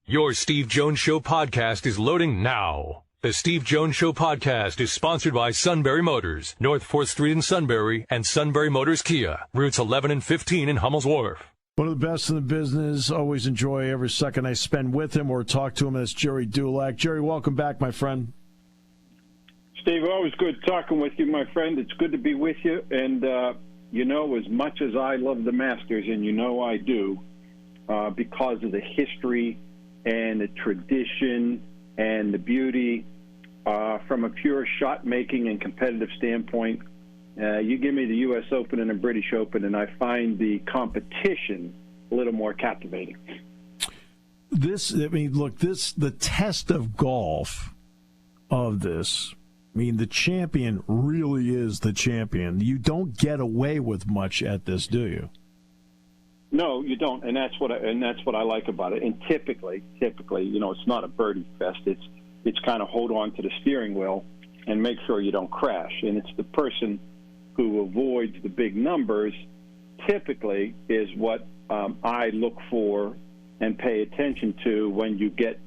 Your Steve Jones Show podcast is loading now. The Steve Jones Show podcast is sponsored by Sunbury Motors, North 4th Street in Sunbury, and Sunbury Motors Kia, routes 11 and 15 in Hummel's Wharf. One of the best in the business. Always enjoy every second I spend with him or talk to him. That's Gerry Dulac. Gerry, welcome back, my friend. Steve, always good talking with you, my friend. It's good to be with you. And, as much as I love the Masters, and I do, because of the history and the tradition and the beauty, from a pure shot-making and competitive standpoint, you give me the U.S. Open and the British Open, and I find the competition a little more captivating. The test of golf of this, the champion really is the champion. You don't get away with much at this, do you? No, you don't, and that's what I like about it. And typically, it's not a birdie fest. It's kind of hold on to the steering wheel and make sure you don't crash. And it's the person who avoids the big numbers typically is what I look for and pay attention to when you get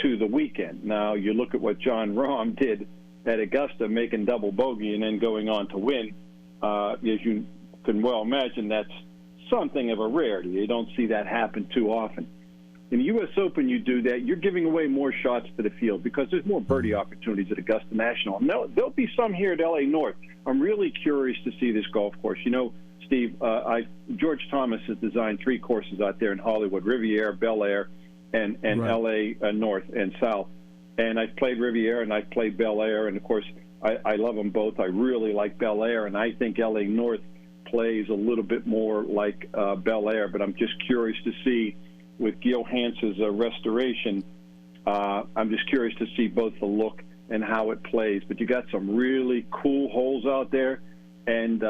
to the weekend. Now, you look at what Jon Rahm did at Augusta, making double bogey and then going on to win. As you can well imagine, that's something of a rarity. You don't see that happen too often. In the U.S. Open, you do that, you're giving away more shots to the field because there's more birdie opportunities at Augusta National. And there'll be some here at L.A. North. I'm really curious to see this golf course. Steve, George Thomas has designed 3 courses out there in Hollywood: Riviera, Bel Air, and right. L.A. North and South. And I've played Riviera and I've played Bel Air, and of course I love them both. I really like Bel Air, and I think L.A. North plays a little bit more like Bel Air. But I'm just curious to see with Gil Hanse's restoration. I'm just curious to see both the look and how it plays. But you got some really cool holes out there, and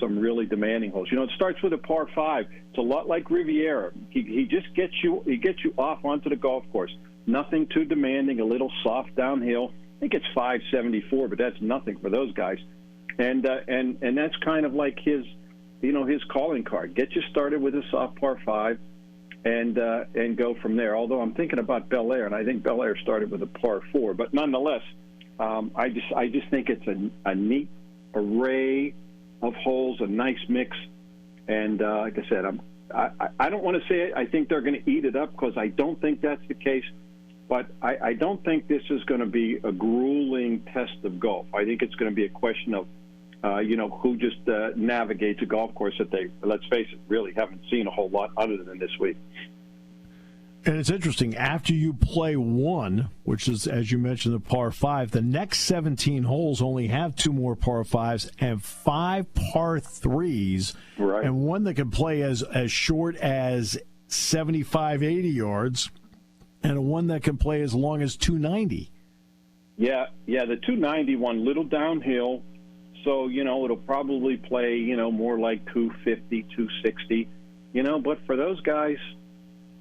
some really demanding holes. It starts with a par 5. It's a lot like Riviera. He just gets you off onto the golf course. Nothing too demanding. A little soft downhill. I think it's 574, but that's nothing for those guys. And that's kind of like his calling card. Get you started with a soft par 5. And go from there. Although I'm thinking about Bel Air, and I think Bel Air started with a par 4. But nonetheless, I just think it's a neat array of holes, a nice mix. And like I said, I don't want to say it. I think they're going to eat it up because I don't think that's the case. But I don't think this is going to be a grueling test of golf. I think it's going to be a question of who just navigates a golf course that they, let's face it, really haven't seen a whole lot other than this week. And it's interesting, after you play one, which is, as you mentioned, the par 5, the next 17 holes only have 2 more par 5s and 5 par 3s, right, and one that can play as short as 75, 80 yards, and one that can play as long as 290. Yeah, the 290 one, little downhill. So, it'll probably play, more like 250, 260, but for those guys,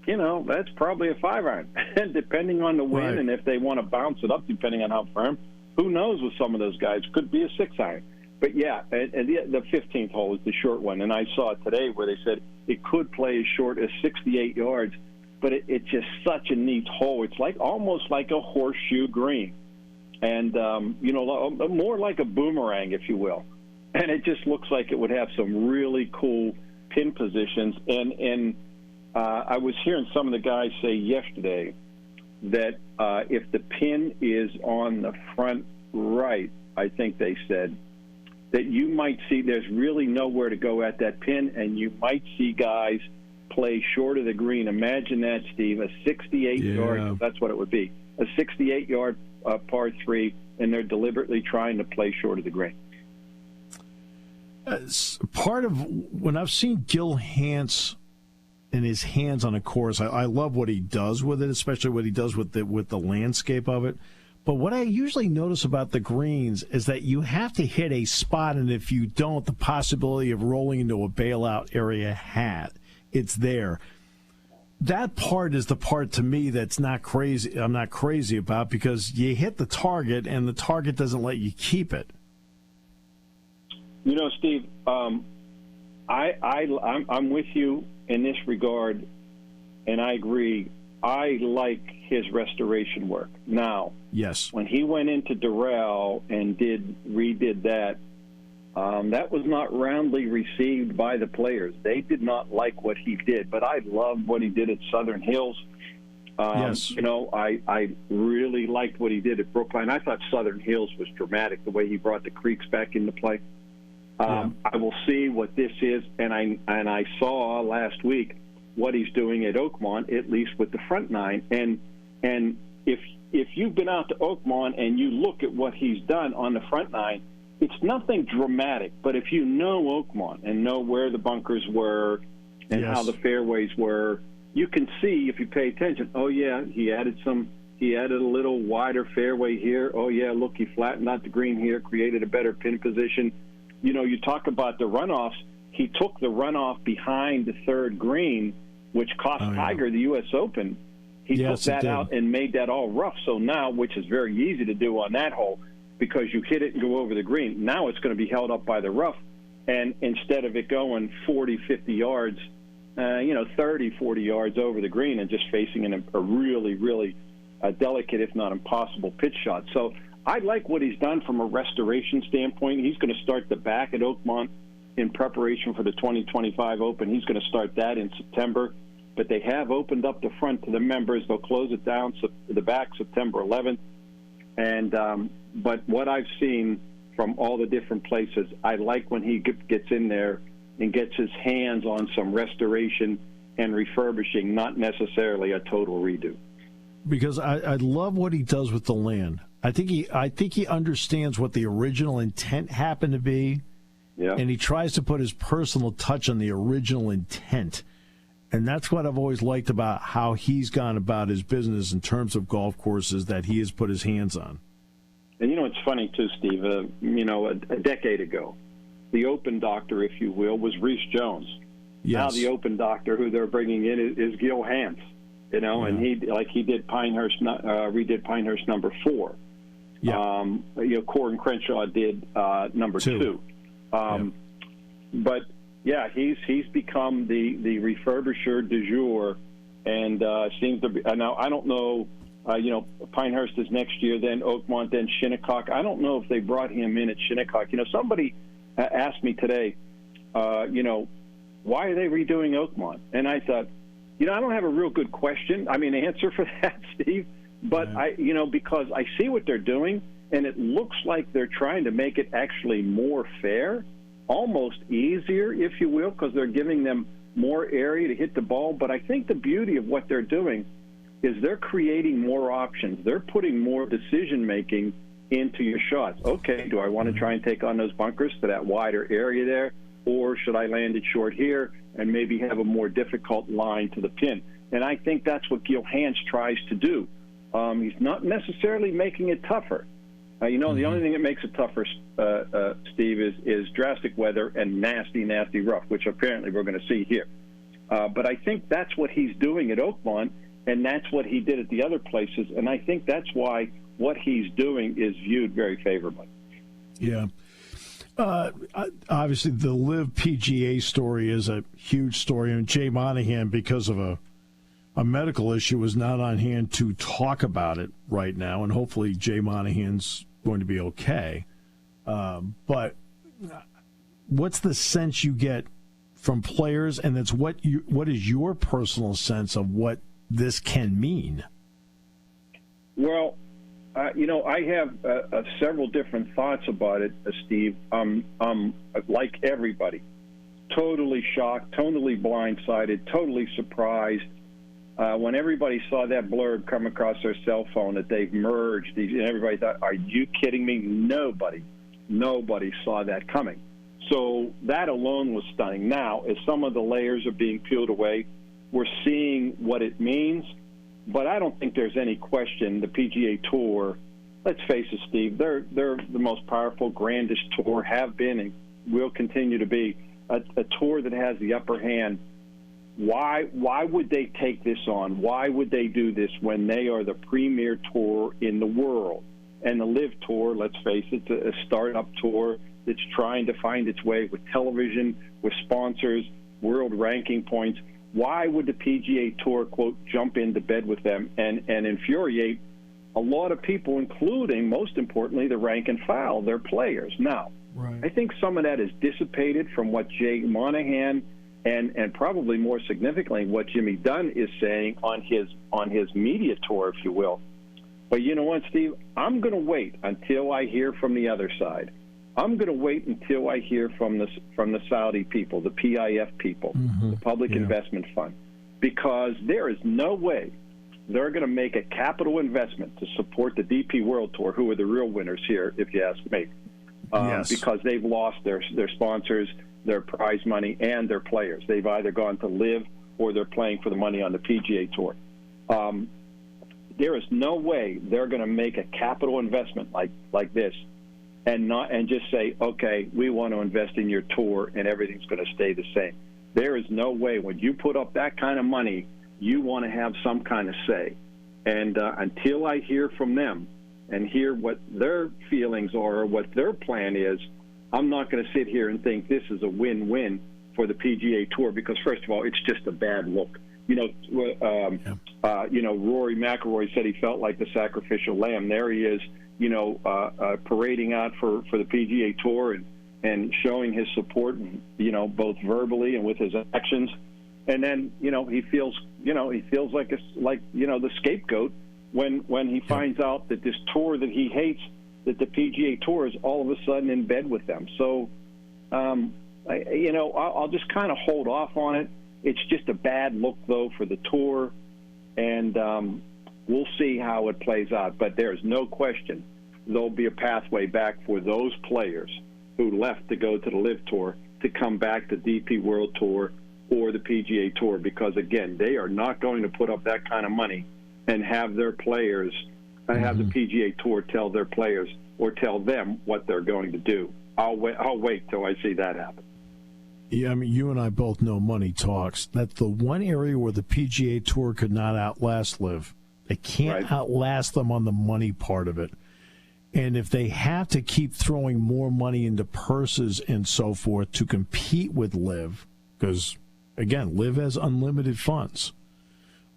that's probably a 5-iron. And depending on the wind, right, and if they want to bounce it up, depending on how firm, who knows with some of those guys, could be a 6-iron. But yeah, and the 15th hole is the short one. And I saw it today where they said it could play as short as 68 yards, but it's just such a neat hole. It's almost like a horseshoe green. And, more like a boomerang, if you will. And it just looks like it would have some really cool pin positions. And I was hearing some of the guys say yesterday that if the pin is on the front right, I think they said, that you might see there's really nowhere to go at that pin, and you might see guys play short of the green. Imagine that, Steve, a 68-yard, that's what it would be, a 68-yard par 3, and they're deliberately trying to play short of the green. Part of when I've seen Gil Hanse and his hands on a course, I love what he does with it, especially what he does with the landscape of it. But what I usually notice about the greens is that you have to hit a spot, and if you don't, the possibility of rolling into a bailout area it's there. That part is the part to me that's not crazy. I'm not crazy about, because you hit the target and the target doesn't let you keep it. Steve, I'm with you in this regard, and I agree I like his restoration work. Now, yes, when he went into Durrell and redid that, that was not roundly received by the players. They did not like what he did, but I loved what he did at Southern Hills. Yes. You know, I really liked what he did at Brookline. I thought Southern Hills was dramatic, the way he brought the creeks back into play. I will see what this is, and I saw last week what he's doing at Oakmont, at least with the front nine. And if you've been out to Oakmont and you look at what he's done on the front nine, it's nothing dramatic. But if you know Oakmont and know where the bunkers were and how the fairways were, you can see, if you pay attention, oh, yeah, he added a little wider fairway here. Oh, yeah, look, he flattened out the green here, created a better pin position. You know, you talk about the runoffs. He took the runoff behind the third green, which cost Tiger the U.S. Open. He took that out and made that all rough. So now, which is very easy to do on that hole, because you hit it and go over the green, now it's going to be held up by the rough. And instead of it going 40, 50 yards, 30, 40 yards over the green and just facing a really, really delicate, if not impossible, pitch shot. So I like what he's done from a restoration standpoint. He's going to start the back at Oakmont in preparation for the 2025 Open. He's going to start that in September. But they have opened up the front to the members. They'll close it down the back September 11th. And but what I've seen from all the different places, I like when he gets in there and gets his hands on some restoration and refurbishing, not necessarily a total redo. Because I love what he does with the land. I think he understands what the original intent happened to be, and he tries to put his personal touch on the original intent. And that's what I've always liked about how he's gone about his business in terms of golf courses that he has put his hands on. And it's funny too, Steve. A decade ago, the Open doctor, if you will, was Reese Jones. Yes. Now the Open doctor who they're bringing in is Gil Hanse. And he did Pinehurst, redid Pinehurst number 4. Yeah. Corin Crenshaw did number 2. But yeah, he's become the refurbisher du jour, and seems to be. Now I don't know. Pinehurst is next year, then Oakmont, then Shinnecock. I don't know if they brought him in at Shinnecock. Somebody asked me today, why are they redoing Oakmont? And I thought, I don't have a real good answer for that, Steve. But because I see what they're doing, and it looks like they're trying to make it actually more fair, almost easier, if you will, because they're giving them more area to hit the ball. But I think the beauty of what they're doing is they're creating more options. They're putting more decision-making into your shots. Okay, do I want to try and take on those bunkers to that wider area there, or should I land it short here and maybe have a more difficult line to the pin? And I think that's what Gil Hanse tries to do. He's not necessarily making it tougher. The only thing that makes it tougher, Steve, is drastic weather and nasty, nasty rough, which apparently we're going to see here. But I think that's what he's doing at Oakmont, and that's what he did at the other places. And I think that's why what he's doing is viewed very favorably. Yeah. Obviously, the LIV PGA story is a huge story, and Jay Monahan, because of a medical issue, is not on hand to talk about it right now, and hopefully Jay Monahan's going to be okay. But what's the sense you get from players, and that's what is your personal sense of what this can mean? Well, I have several different thoughts about it, Steve. Like everybody, totally shocked, totally blindsided, totally surprised. When everybody saw that blurb come across their cell phone that they've merged, and everybody thought, are you kidding me? Nobody saw that coming. So that alone was stunning. Now, as some of the layers are being peeled away, we're seeing what it means. But I don't think there's any question the PGA Tour, let's face it, Steve, they're the most powerful, grandest tour, have been and will continue to be, a tour that has the upper hand. Why would they take this on? Why would they do this when they are the premier tour in the world? And the LIV Tour, let's face it, a startup tour that's trying to find its way with television, with sponsors, world ranking points. why would the PGA Tour, quote, jump into bed with them and infuriate a lot of people, including, most importantly, the rank and file, their players? Now, right. I think some of that is dissipated from what Jay Monahan and probably more significantly what Jimmy Dunn is saying on his media tour, if you will. But you know what, Steve? I'm going to wait until I hear from the other side. I'm going to wait until I hear from the Saudi people, the PIF people, the Public Investment Fund, because there is no way they're going to make a capital investment to support the DP World Tour, who are the real winners here, if you ask me, because they've lost their sponsors, their prize money, and their players. They've either gone to LIV or they're playing for the money on the PGA Tour. There is no way they're going to make a capital investment like this and just say, okay, we want to invest in your tour and everything's going to stay the same. There is no way. When you put up that kind of money, you want to have some kind of say. And until I hear from them and hear what their feelings are or what their plan is, I'm not going to sit here and think this is a win-win for the PGA Tour, because, first of all, it's just a bad look. Rory McIlroy said he felt like the sacrificial lamb. There he is, parading out for the PGA Tour and showing his support, both verbally and with his actions. And then, he feels like the scapegoat when he finds out that this tour that he hates, that the PGA Tour is all of a sudden in bed with them. So, I'll just kind of hold off on it. It's just a bad look, though, for the tour, and we'll see how it plays out. But there's no question there'll be a pathway back for those players who left to go to the LIV Tour to come back to DP World Tour or the PGA Tour, because, again, they are not going to put up that kind of money and have their players have the PGA Tour tell their players or tell them what they're going to do. I'll wait till I see that happen. Yeah, I mean, you and I both know money talks. That's the one area where the PGA Tour could not outlast LIV. They can't outlast them on the money part of it. And if they have to keep throwing more money into purses and so forth to compete with LIV, because, again, LIV has unlimited funds,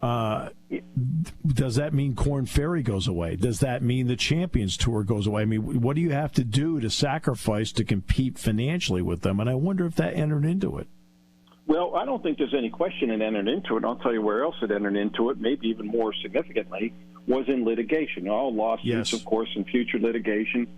does that mean Korn Ferry goes away? Does that mean the Champions Tour goes away? I mean, what do you have to do to sacrifice to compete financially with them? And I wonder if that entered into it. Well, I don't think there's any question it entered into it. I'll tell you where else it entered into it, maybe even more significantly, was in litigation. All lawsuits, of course, and future litigation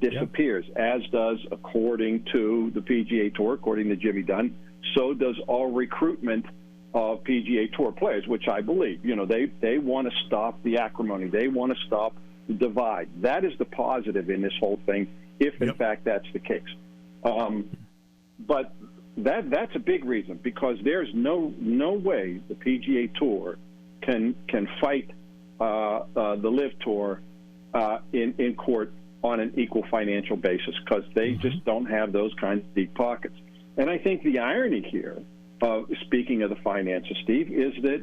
disappears, as does, according to the PGA Tour, according to Jimmy Dunn, so does all recruitment of PGA Tour players, which I believe. They want to stop the acrimony. They want to stop the divide. That is the positive in this whole thing, if in fact that's the case. But that's a big reason, because there's no way the PGA Tour can fight the LIV Tour in court on an equal financial basis, because they just don't have those kinds of deep pockets. And I think the irony here, speaking of the finances, Steve, is that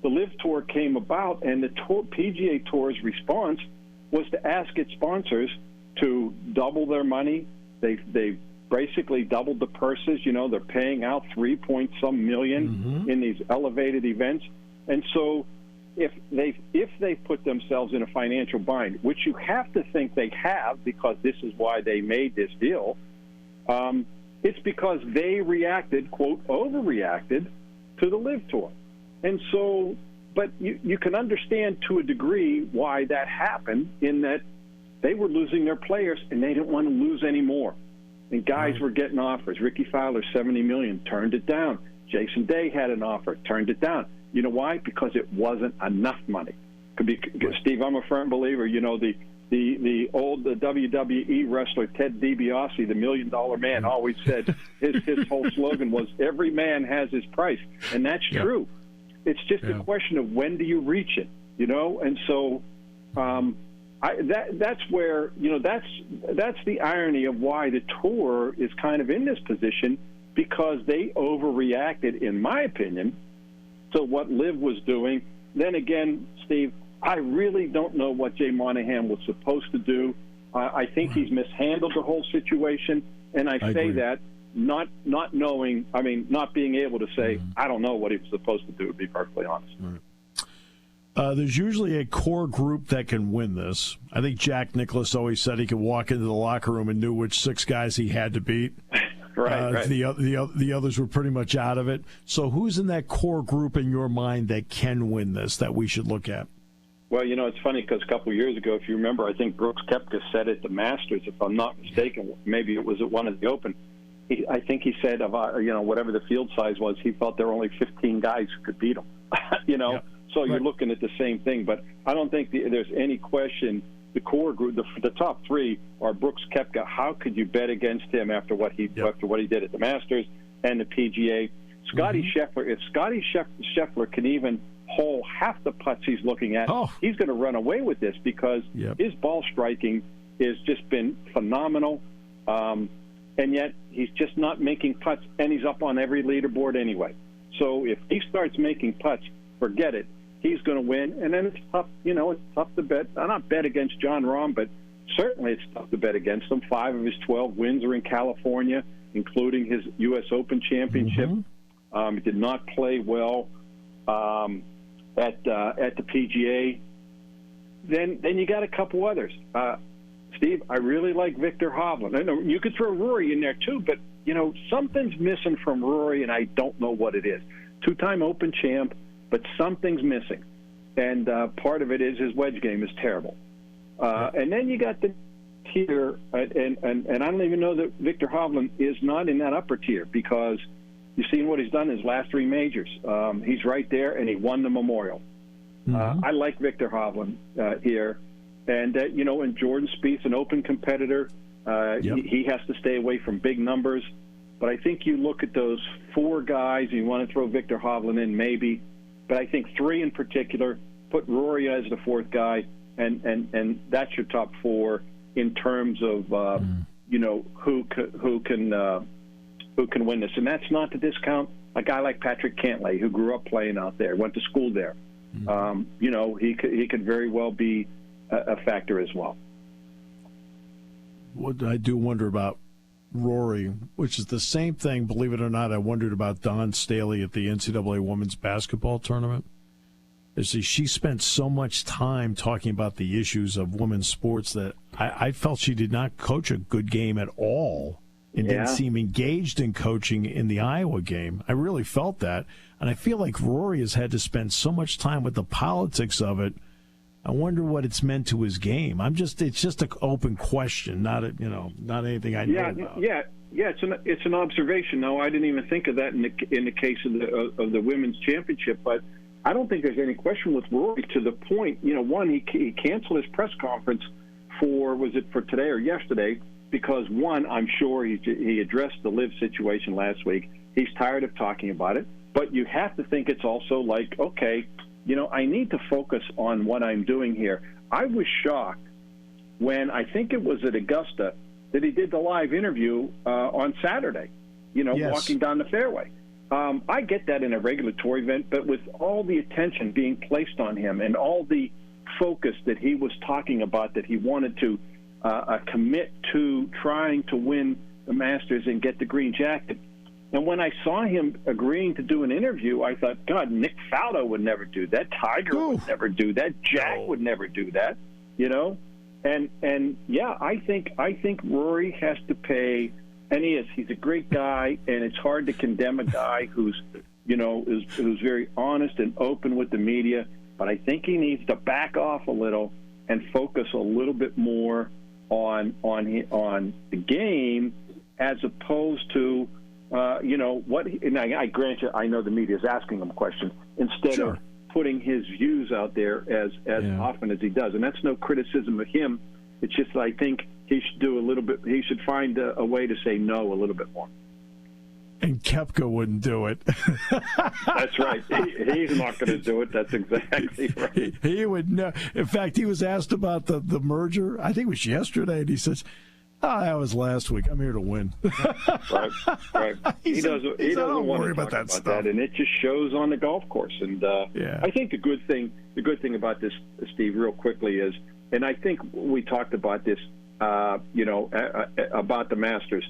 the LIV Tour came about, and the PGA Tour's response was to ask its sponsors to double their money. They basically doubled the purses. They're paying out $3-some million in these elevated events. And so if they put themselves in a financial bind, which you have to think they have, because this is why they made this deal, it's because they reacted, quote, overreacted to the LIV Tour. And so, but you can understand to a degree why that happened, in that they were losing their players and they didn't want to lose any more. And guys were getting offers. Ricky Fowler, $70 million, turned it down. Jason Day had an offer, turned it down. You know why? Because it wasn't enough money. Steve, I'm a firm believer, the old WWE wrestler Ted DiBiase, the $1 Million Man, always said his whole slogan was, every man has his price. And that's true. It's just a question of when do you reach it, And so that's where, that's the irony of why the tour is kind of in this position, because they overreacted, in my opinion, to what LIV was doing. Then again, Steve, I really don't know what Jay Monahan was supposed to do. I think he's mishandled the whole situation, and I say that not knowing. I mean, not being able to say, I don't know what he was supposed to do. To be perfectly honest. Right. There's usually a core group that can win this. I think Jack Nicklaus always said he could walk into the locker room and knew which 6 guys he had to beat. Right. The others were pretty much out of it. So who's in that core group in your mind that can win this that we should look at? Well, it's funny because a couple of years ago, if you remember, I think Brooks Koepka said at the Masters, if I'm not mistaken, maybe it was at one of the Open, I think he said, whatever the field size was, he felt there were only 15 guys who could beat him, Yep. So you're looking at the same thing. But I don't think there's any question. The core group, the top 3 are Brooks Koepka. How could you bet against him after what he did at the Masters and the PGA? Scotty Scheffler. If Scotty Scheffler can even hole half the putts he's looking at, he's going to run away with this because his ball striking has just been phenomenal. And yet he's just not making putts, and he's up on every leaderboard anyway. So if he starts making putts, forget it. He's going to win, and then it's tough. It's tough to bet. Not bet against Jon Rahm, but certainly it's tough to bet against him. 5 of his 12 wins are in California, including his U.S. Open championship. He did not play well at the PGA. Then you got a couple others. Steve, I really like Victor Hovland. I know you could throw Rory in there too, but something's missing from Rory, and I don't know what it is. 2-time Open champ. But something's missing, and part of it is his wedge game is terrible. And then you got the tier, and I don't even know that Victor Hovland is not in that upper tier because you've seen what he's done in his last 3 majors. He's right there, and he won the Memorial. I like Victor Hovland here, and and Jordan Spieth's an Open competitor. He has to stay away from big numbers. But I think you look at those 4 guys, and you want to throw Victor Hovland in maybe. But I think 3 in particular, put Rory as the 4th guy, and that's your top 4 in terms of who can win this. And that's not to discount a guy like Patrick Cantlay, who grew up playing out there, went to school there. He could very well be a factor as well. What I do wonder about Rory, which is the same thing, believe it or not, I wondered about Dawn Staley at the NCAA Women's Basketball Tournament. She spent so much time talking about the issues of women's sports that I felt she did not coach a good game at all and didn't seem engaged in coaching in the Iowa game. I really felt that. And I feel like Rory has had to spend so much time with the politics of it. I wonder what it's meant to his game. It's just an open question, not anything I know about. It's an observation. No, I didn't even think of that in the case of the women's championship. But I don't think there's any question with Rory to the point. One, he canceled his press conference for today or yesterday because one, I'm sure he addressed the LIV situation last week. He's tired of talking about it. But you have to think it's also like, okay, I need to focus on what I'm doing here. I was shocked when I think it was at Augusta that he did the live interview on Saturday, walking down the fairway. I get that in a regulatory event, but with all the attention being placed on him and all the focus that he was talking about, that he wanted to commit to trying to win the Masters and get the green jacket. And when I saw him agreeing to do an interview, I thought, God, Nick Faldo would never do that. Tiger would never do that. Jack would never do that. And I think Rory has to pay, and he's a great guy, and it's hard to condemn a guy who's very honest and open with the media. But I think he needs to back off a little and focus a little bit more on the game as opposed to. And I grant you, I know the media is asking him questions instead of putting his views out there as often as he does. And that's no criticism of him. It's just that I think he should do a little bit. He should find a way to say no a little bit more. And Koepka wouldn't do it. That's right. He's not going to do it. That's exactly right. He would know. In fact, he was asked about the merger. I think it was yesterday, and he says, that was last week. I'm here to win. Right. He doesn't want to talk about that, and it just shows on the golf course. And I think the good thing about this, Steve, real quickly is, and I think we talked about this, about the Masters.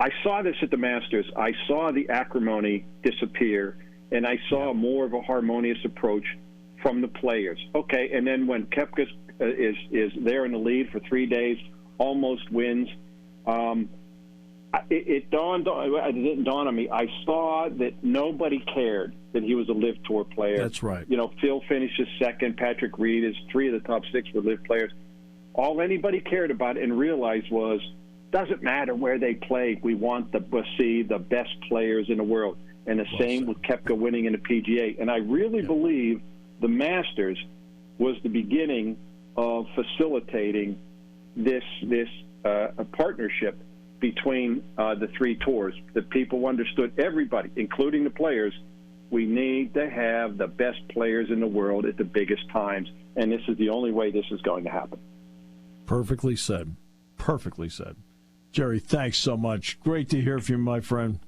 I saw this at the Masters. I saw the acrimony disappear, and I saw more of a harmonious approach from the players. Okay, and then when Koepka is there in the lead for 3 days, almost wins, it didn't dawn on me. I saw that nobody cared that he was a LIV Tour player. That's right. You know, Phil finishes second. Patrick Reed is 3 of the top 6 were LIV players. All anybody cared about and realized was, doesn't matter where they play. We want to see the best players in the world. And the same with Koepka winning in the PGA. And I really believe the Masters was the beginning of facilitating this partnership between the 3 tours. The people understood, everybody, including the players, we need to have the best players in the world at the biggest times. And this is the only way this is going to happen. Perfectly said. Perfectly said. Gerry, thanks so much. Great to hear from you, my friend.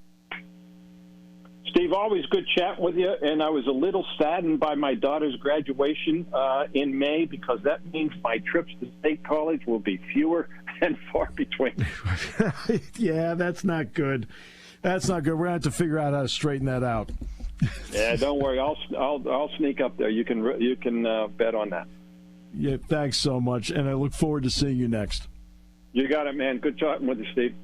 Steve, always good chat with you, and I was a little saddened by my daughter's graduation in May, because that means my trips to State College will be fewer and far between. Yeah, that's not good. That's not good. We're going to have to figure out how to straighten that out. Yeah, don't worry. I'll sneak up there. You can bet on that. Yeah, thanks so much, and I look forward to seeing you next. You got it, man. Good talking with you, Steve.